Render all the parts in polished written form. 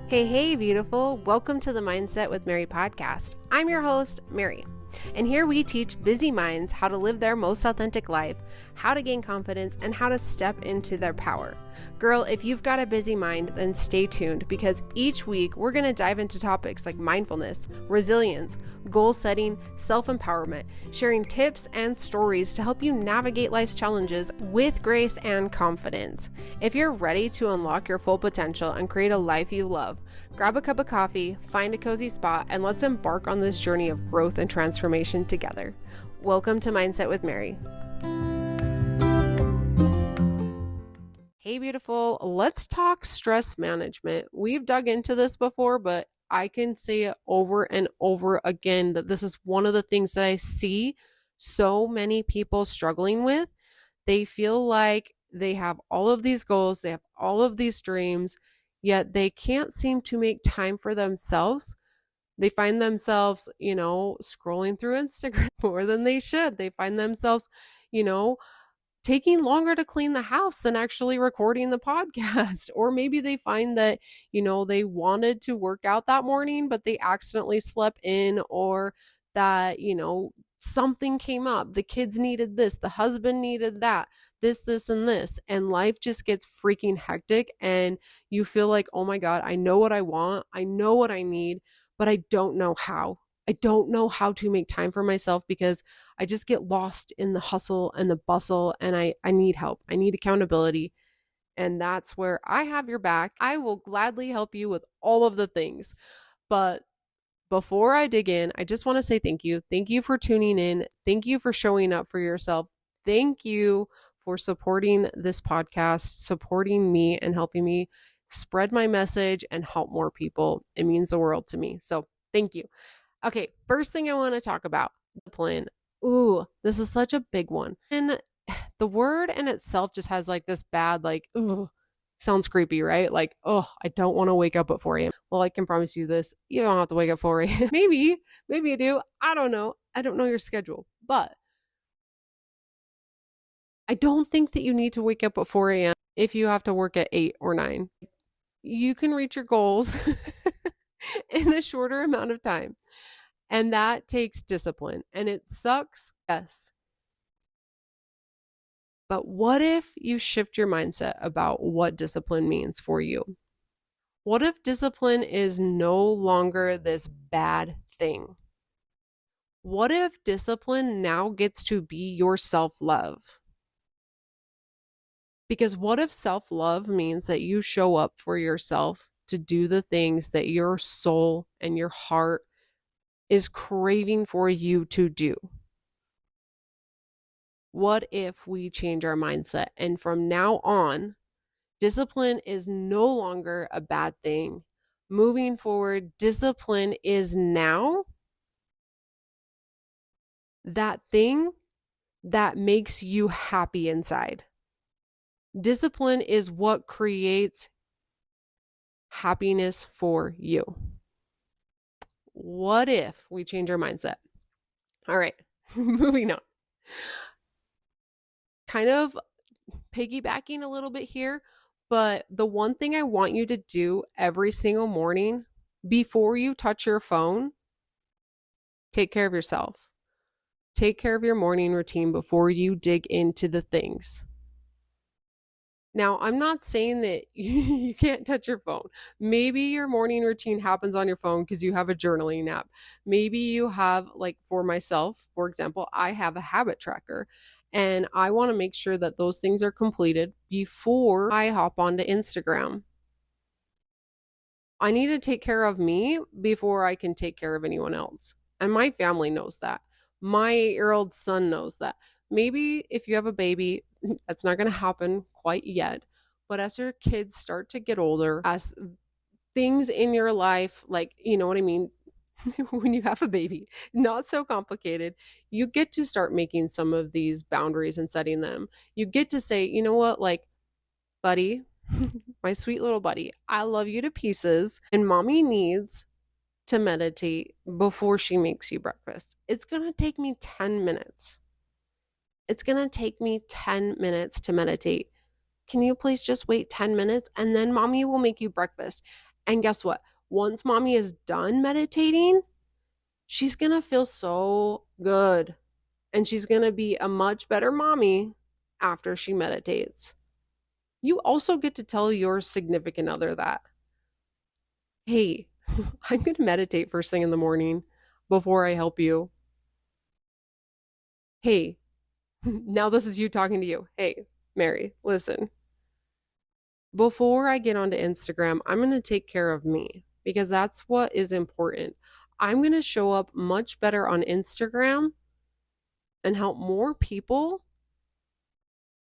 Hey, beautiful. Welcome to the Mindset with Mary podcast. I'm your host, Mary. And here we teach busy minds how to live their most authentic life, how to gain confidence, and how to step into their power. Girl, if you've got a busy mind, then stay tuned because each week we're going to dive into topics like mindfulness, resilience, goal setting, self-empowerment, sharing tips and stories to help you navigate life's challenges with grace and confidence. If you're ready to unlock your full potential and create a life you love, grab a cup of coffee, find a cozy spot, and let's embark on this journey of growth and transformation together. Welcome to Mindset with Mary. Hey, beautiful. Let's talk stress management. We've dug into this before, but I can say it over and over again that this is one of the things that I see so many people struggling with. They feel like they have all of these goals, they have all of these dreams, yet they can't seem to make time for themselves. They find themselves, scrolling through Instagram more than they should. They find themselves, taking longer to clean the house than actually recording the podcast. Or maybe they find that, they wanted to work out that morning, but they accidentally slept in, or that, something came up. The kids needed this, the husband needed that, this, and this. And life just gets freaking hectic. And you feel like, oh my God, I know what I want. I know what I need, but I don't know how. I don't know how to make time for myself because I just get lost in the hustle and the bustle, and I need help. I need accountability. And that's where I have your back. I will gladly help you with all of the things. But before I dig in, I just want to say thank you. Thank you for tuning in. Thank you for showing up for yourself. Thank you for supporting this podcast, supporting me, and helping me spread my message and help more people. It means the world to me. So thank you. Okay, first thing I want to talk about, discipline. Ooh, this is such a big one. And the word in itself just has like this bad, sounds creepy, right? Like, oh, I don't want to wake up at 4 a.m. Well, I can promise you this. You don't have to wake up 4 a.m. Maybe you do. I don't know. I don't know your schedule. But I don't think that you need to wake up at 4 a.m. if you have to work at 8 or 9. You can reach your goals in a shorter amount of time. And that takes discipline. And it sucks, yes. But what if you shift your mindset about what discipline means for you? What if discipline is no longer this bad thing? What if discipline now gets to be your self-love? Because what if self-love means that you show up for yourself to do the things that your soul and your heart is craving for you to do? What if we change our mindset and from now on, discipline is no longer a bad thing? Moving forward, discipline is now that thing that makes you happy inside. Discipline is what creates happiness for you. What if we change our mindset? All right, moving on. Kind of piggybacking a little bit here, but the one thing I want you to do every single morning before you touch your phone, take care of yourself. Take care of your morning routine before you dig into the things. Now, I'm not saying that you can't touch your phone. Maybe your morning routine happens on your phone because you have a journaling app. Maybe you have, like for myself, for example, I have a habit tracker. And I want to make sure that those things are completed before I hop onto Instagram. I need to take care of me before I can take care of anyone else. And my family knows that. My 8-year-old son knows that. Maybe if you have a baby, that's not going to happen quite yet. But as your kids start to get older, as things in your life, like, you know what I mean? When you have a baby, not so complicated, you get to start making some of these boundaries and setting them. You get to say, you know what, like, buddy, my sweet little buddy, I love you to pieces, and mommy needs to meditate before she makes you breakfast. It's going to take me 10 minutes. It's going to take me 10 minutes to meditate. Can you please just wait 10 minutes and then mommy will make you breakfast? And guess what? Once mommy is done meditating, she's going to feel so good. And she's going to be a much better mommy after she meditates. You also get to tell your significant other that, hey, I'm going to meditate first thing in the morning before I help you. Hey, now this is you talking to you. Hey, Mary, listen. Before I get onto Instagram, I'm going to take care of me because that's what is important. I'm going to show up much better on Instagram and help more people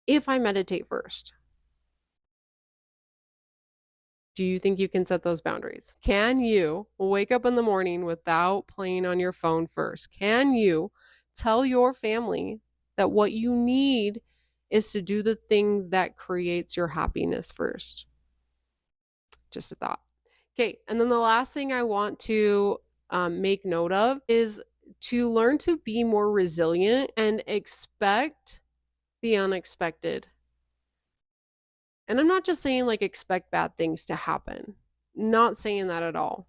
if I meditate first. Do you think you can set those boundaries? Can you wake up in the morning without playing on your phone first? Can you tell your family that what you need is to do the thing that creates your happiness first? Just a thought. Okay, and then the last thing I want to make note of is to learn to be more resilient and expect the unexpected. And I'm not just saying like expect bad things to happen. Not saying that at all.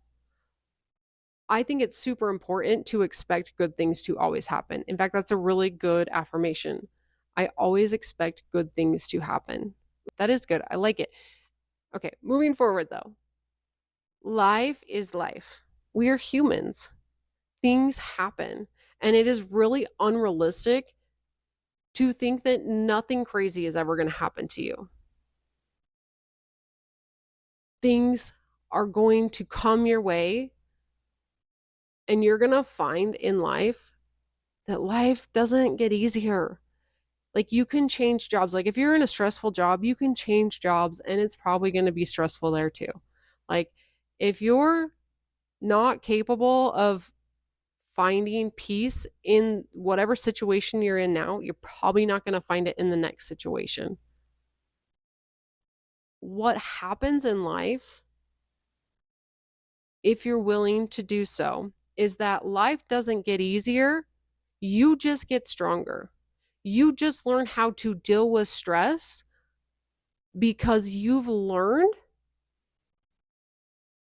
I think it's super important to expect good things to always happen. In fact, that's a really good affirmation. I always expect good things to happen. That is good. I like it. Okay, moving forward though. Life is life. We are humans. Things happen. And it is really unrealistic to think that nothing crazy is ever going to happen to you. Things are going to come your way, and you're going to find in life that life doesn't get easier. Like you can change jobs. Like if you're in a stressful job, you can change jobs and it's probably going to be stressful there too. Like if you're not capable of finding peace in whatever situation you're in now, you're probably not going to find it in the next situation. What happens in life, if you're willing to do so, is that life doesn't get easier. You just get stronger. You just learn how to deal with stress because you've learned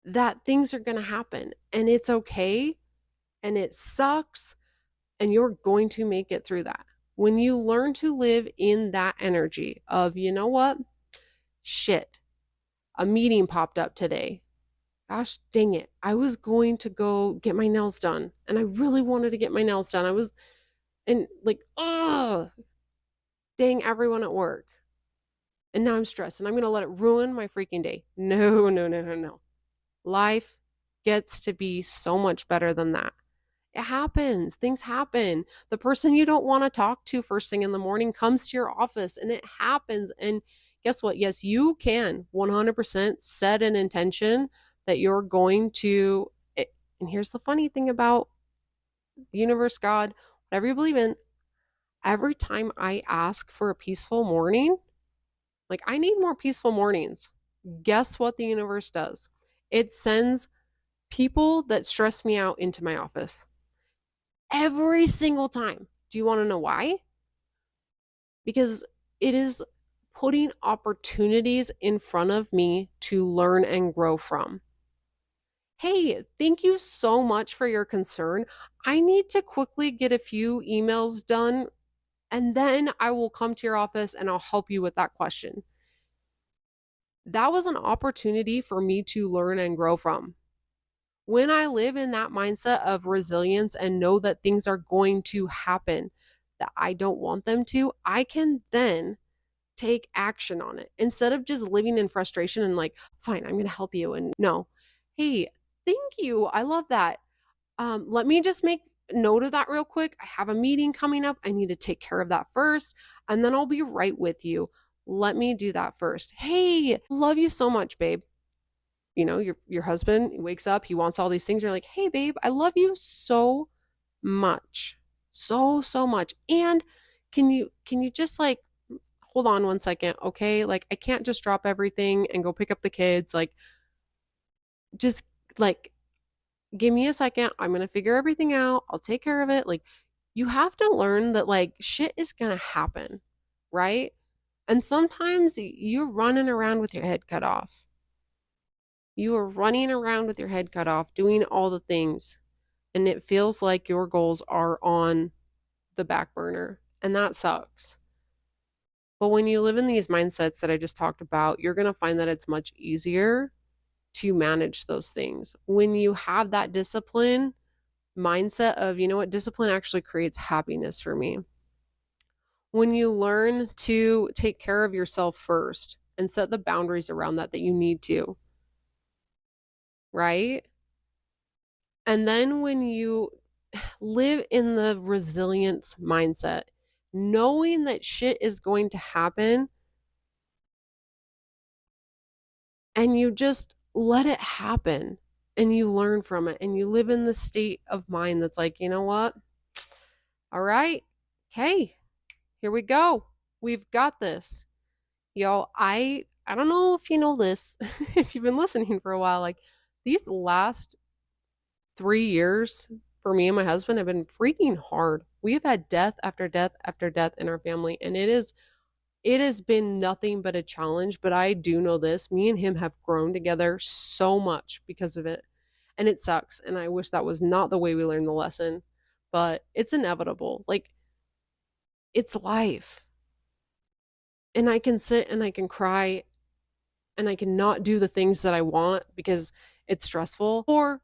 that things are going to happen and it's okay and it sucks and you're going to make it through that. When you learn to live in that energy of, you know what? Shit, a meeting popped up today. Gosh dang it. I was going to go get my nails done and I really wanted to get my nails done. And like, oh, dang everyone at work. And now I'm stressed and I'm going to let it ruin my freaking day. No, no, no, no, no. Life gets to be so much better than that. It happens. Things happen. The person you don't want to talk to first thing in the morning comes to your office and it happens. And guess what? Yes, you can 100% set an intention that you're going to. And here's the funny thing about the universe, God, whatever you believe in, every time I ask for a peaceful morning, like I need more peaceful mornings. Guess what the universe does? It sends people that stress me out into my office. Every single time. Do you want to know why? Because it is putting opportunities in front of me to learn and grow from. Hey, thank you so much for your concern. I need to quickly get a few emails done, and then I will come to your office and I'll help you with that question. That was an opportunity for me to learn and grow from. When I live in that mindset of resilience and know that things are going to happen that I don't want them to, I can then take action on it instead of just living in frustration and like, fine, I'm going to help you. And no, hey, thank you. I love that. Let me just make note of that real quick. I have a meeting coming up. I need to take care of that first, and then I'll be right with you. Let me do that first. Hey, love you so much, babe. You know, your husband wakes up, he wants all these things. You're like, hey, babe, I love you so much. So, so much. And can you just like hold on one second, okay? Like I can't just drop everything and go pick up the kids. Like just like give me a second. I'm going to figure everything out. I'll take care of it. Like you have to learn that like shit is going to happen, right? And sometimes you're running around with your head cut off. You are running around with your head cut off, doing all the things, and it feels like your goals are on the back burner, and that sucks. But when you live in these mindsets that I just talked about, you're going to find that it's much easier to manage those things. When you have that discipline mindset of, you know what, discipline actually creates happiness for me. When you learn to take care of yourself first and set the boundaries around that you need to, right? And then when you live in the resilience mindset, knowing that shit is going to happen and you just let it happen and you learn from it and you live in the state of mind that's like, you know what? All right. Okay. Here we go. We've got this. Y'all, I don't know if you know this, if you've been listening for a while, like these last 3 years for me and my husband have been freaking hard. We've had death after death after death in our family, and it has been nothing but a challenge. But I do know this, me and him have grown together so much because of it. And it sucks. And I wish that was not the way we learned the lesson, but it's inevitable. Like, it's life. And I can sit and I can cry and I can not do the things that I want because it's stressful. Or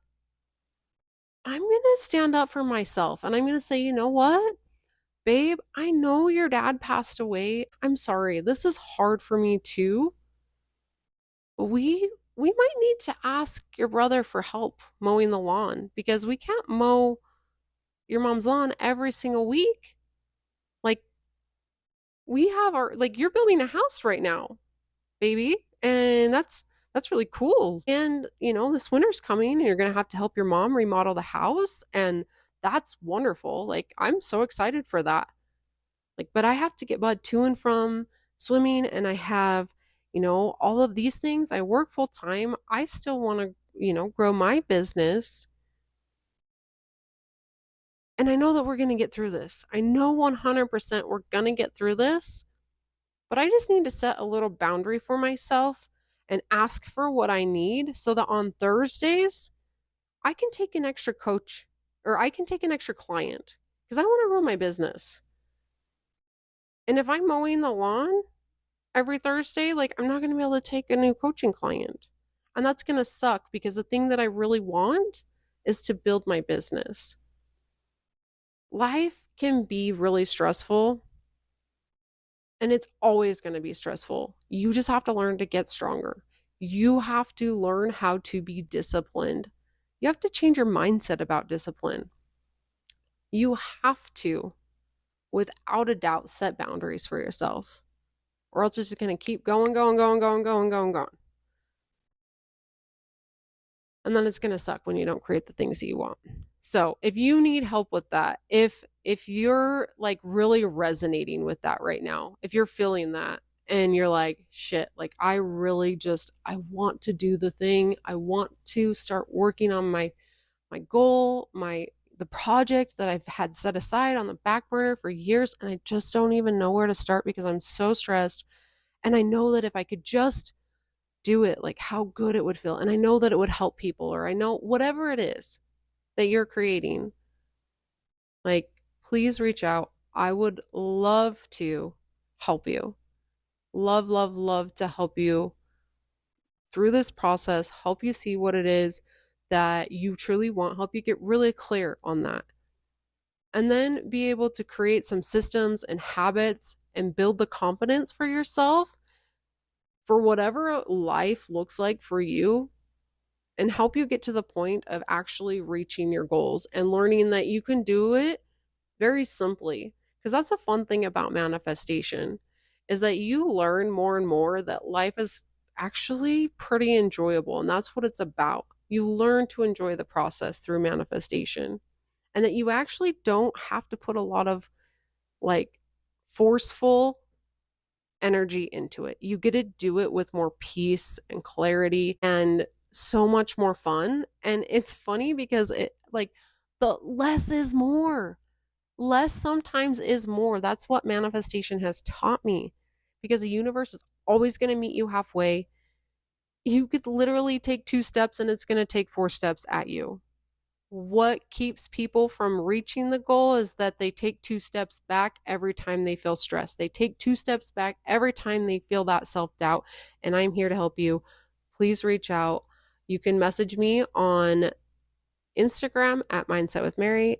I'm going to stand up for myself and I'm going to say, you know what? Babe, I know your dad passed away. I'm sorry. This is hard for me too. We might need to ask your brother for help mowing the lawn because we can't mow your mom's lawn every single week. Like we have our like you're building a house right now, baby, and that's really cool. And you know, this winter's coming and you're going to have to help your mom remodel the house and that's wonderful. Like I'm so excited for that. Like, but I have to get Bud to and from swimming and I have, you know, all of these things. I work full time. I still want to, you know, grow my business. And I know that we're going to get through this. I know 100% we're going to get through this, but I just need to set a little boundary for myself and ask for what I need so that on Thursdays, I can take an extra coach or I can take an extra client because I want to grow my business. And if I'm mowing the lawn every Thursday, like I'm not going to be able to take a new coaching client. And that's going to suck because the thing that I really want is to build my business. Life can be really stressful and it's always going to be stressful. You just have to learn to get stronger. You have to learn how to be disciplined. You have to change your mindset about discipline. You have to, without a doubt, set boundaries for yourself, or else it's just going to keep going. And then it's going to suck when you don't create the things that you want. So if you need help with that, if you're like really resonating with that right now, if you're feeling that and you're like, shit, like I really just, I want to do the thing. I want to start working on my goal, the project that I've had set aside on the back burner for years. And I just don't even know where to start because I'm so stressed. And I know that if I could just do it, like how good it would feel. And I know that it would help people, or I know whatever it is that you're creating, like, please reach out. I would love to help you. Love, love, love to help you through this process, help you see what it is that you truly want, help you get really clear on that. And then be able to create some systems and habits and build the confidence for yourself for whatever life looks like for you and help you get to the point of actually reaching your goals and learning that you can do it very simply. Because that's a fun thing about manifestation is that you learn more and more that life is actually pretty enjoyable. And that's what it's about. You learn to enjoy the process through manifestation and that you actually don't have to put a lot of like forceful energy into it. You get to do it with more peace and clarity and so much more fun. And it's funny because it like the less is more. Less sometimes is more. That's what manifestation has taught me because the universe is always going to meet you halfway. You could literally take 2 steps and it's going to take 4 steps at you. What keeps people from reaching the goal is that they take 2 steps back every time they feel stressed. They take 2 steps back every time they feel that self-doubt. And I'm here to help you. Please reach out. You can message me on Instagram at Mindset with Mary.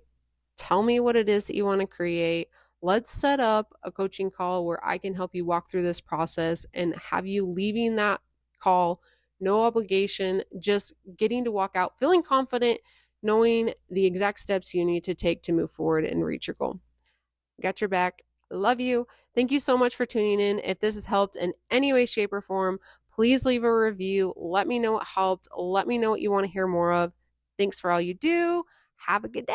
Tell me what it is that you want to create. Let's set up a coaching call where I can help you walk through this process and have you leaving that call, no obligation, just getting to walk out feeling confident, knowing the exact steps you need to take to move forward and reach your goal. Got your back. Love you. Thank you so much for tuning in. If this has helped in any way, shape, or form, please leave a review. Let me know what helped. Let me know what you want to hear more of. Thanks for all you do. Have a good day.